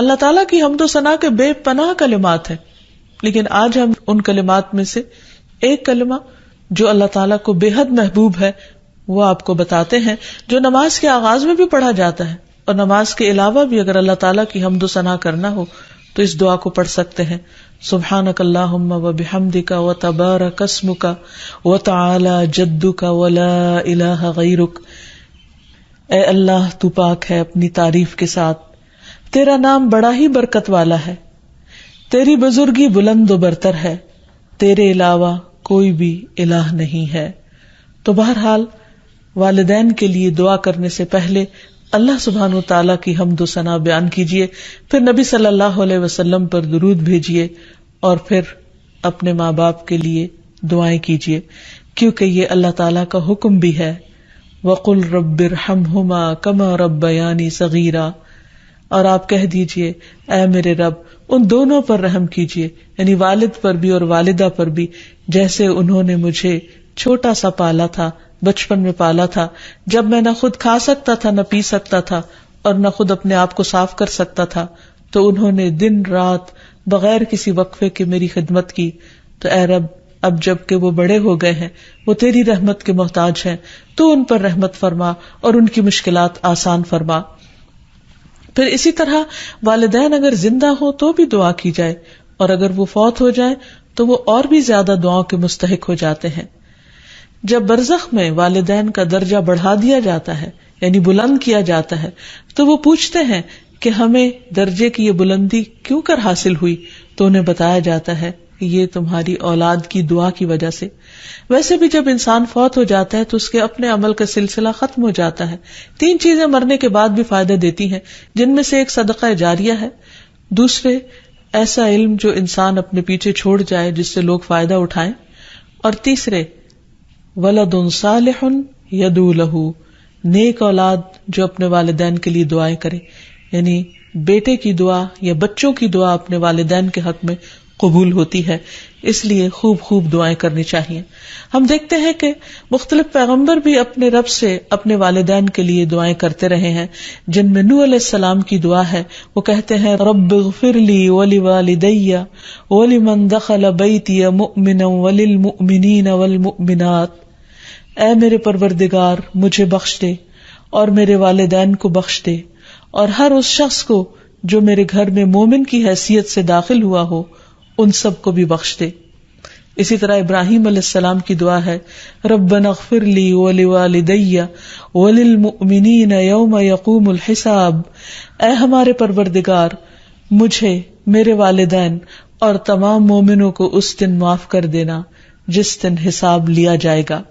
اللہ تعالیٰ کی حمد و ثنا کے بے پناہ کلمات ہیں، لیکن آج ہم ان کلمات میں سے ایک کلمہ جو اللہ تعالیٰ کو بے حد محبوب ہے وہ آپ کو بتاتے ہیں، جو نماز کے آغاز میں بھی پڑھا جاتا ہے، اور نماز کے علاوہ بھی اگر اللہ تعالیٰ کی حمد و ثنا کرنا ہو تو اس دعا کو پڑھ سکتے ہیں. سبحانک اللہم وبحمدک وتبارک اسمک وتعالی جدک ولا الہ غیرک. اے اللہ تو پاک ہے اپنی تعریف کے ساتھ، تیرا نام بڑا ہی برکت والا ہے، تیری بزرگی بلند و برتر ہے، تیرے علاوہ کوئی بھی الہ نہیں ہے. تو بہرحال والدین کے لیے دعا کرنے سے پہلے اللہ سبحانہ و تعالیٰ کی حمد و ثنا بیان کیجیے، پھر نبی صلی اللہ علیہ وسلم پر درود بھیجیے، اور پھر اپنے ماں باپ کے لیے دعائیں کیجیے، کیونکہ یہ اللہ تعالیٰ کا حکم بھی ہے. وَقُلْ رَبِّ ارْحَمْهُمَا كَمَا رَبَّيَانِي صَغِيرًا. اور آپ کہہ دیجئے اے میرے رب ان دونوں پر رحم کیجئے، یعنی والد پر بھی اور والدہ پر بھی، جیسے انہوں نے مجھے چھوٹا سا پالا تھا، بچپن میں پالا تھا، جب میں نہ خود کھا سکتا تھا نہ پی سکتا تھا اور نہ خود اپنے آپ کو صاف کر سکتا تھا، تو انہوں نے دن رات بغیر کسی وقفے کے میری خدمت کی. تو اے رب اب جب کہ وہ بڑے ہو گئے ہیں، وہ تیری رحمت کے محتاج ہیں، تو ان پر رحمت فرما اور ان کی مشکلات آسان فرما. پھر اسی طرح والدین اگر زندہ ہو تو بھی دعا کی جائے، اور اگر وہ فوت ہو جائے تو وہ اور بھی زیادہ دعاؤں کے مستحق ہو جاتے ہیں. جب برزخ میں والدین کا درجہ بڑھا دیا جاتا ہے، یعنی بلند کیا جاتا ہے، تو وہ پوچھتے ہیں کہ ہمیں درجے کی یہ بلندی کیوں کر حاصل ہوئی؟ تو انہیں بتایا جاتا ہے کہ یہ تمہاری اولاد کی دعا کی وجہ سے. ویسے بھی جب انسان فوت ہو جاتا ہے تو اس کے اپنے عمل کا سلسلہ ختم ہو جاتا ہے. 3 چیزیں مرنے کے بعد بھی فائدہ دیتی ہیں، جن میں سے ایک صدقہ جاریہ ہے، دوسرے ایسا علم جو انسان اپنے پیچھے چھوڑ جائے جس سے لوگ فائدہ اٹھائیں، اور تیسرے ولد صالح یدعو لہ، نیک اولاد جو اپنے والدین کے لیے دعائیں کرے، یعنی بیٹے کی دعا یا بچوں کی دعا اپنے والدین کے حق میں قبول ہوتی ہے. اس لیے خوب خوب دعائیں کرنی چاہیے. ہم دیکھتے ہیں کہ مختلف پیغمبر بھی اپنے رب سے اپنے والدین کے لیے دعائیں کرتے رہے ہیں، جن میں نوح علیہ السلام کی دعا ہے. وہ کہتے ہیں رب اغفر لی ولوالدی ولمن دخل بیتی مؤمنا وللمؤمنین والمؤمنات. اے میرے پروردگار مجھے بخش دے اور میرے والدین کو بخش دے، اور ہر اس شخص کو جو میرے گھر میں مومن کی حیثیت سے داخل ہوا ہو ان سب کو بھی بخش دے. اسی طرح ابراہیم علیہ السلام کی دعا ہے ربنا اغفر لی ولوالدی وللمؤمنین یوم یقوم الحساب. اے ہمارے پروردگار مجھے، میرے والدین اور تمام مومنوں کو اس دن معاف کر دینا جس دن حساب لیا جائے گا.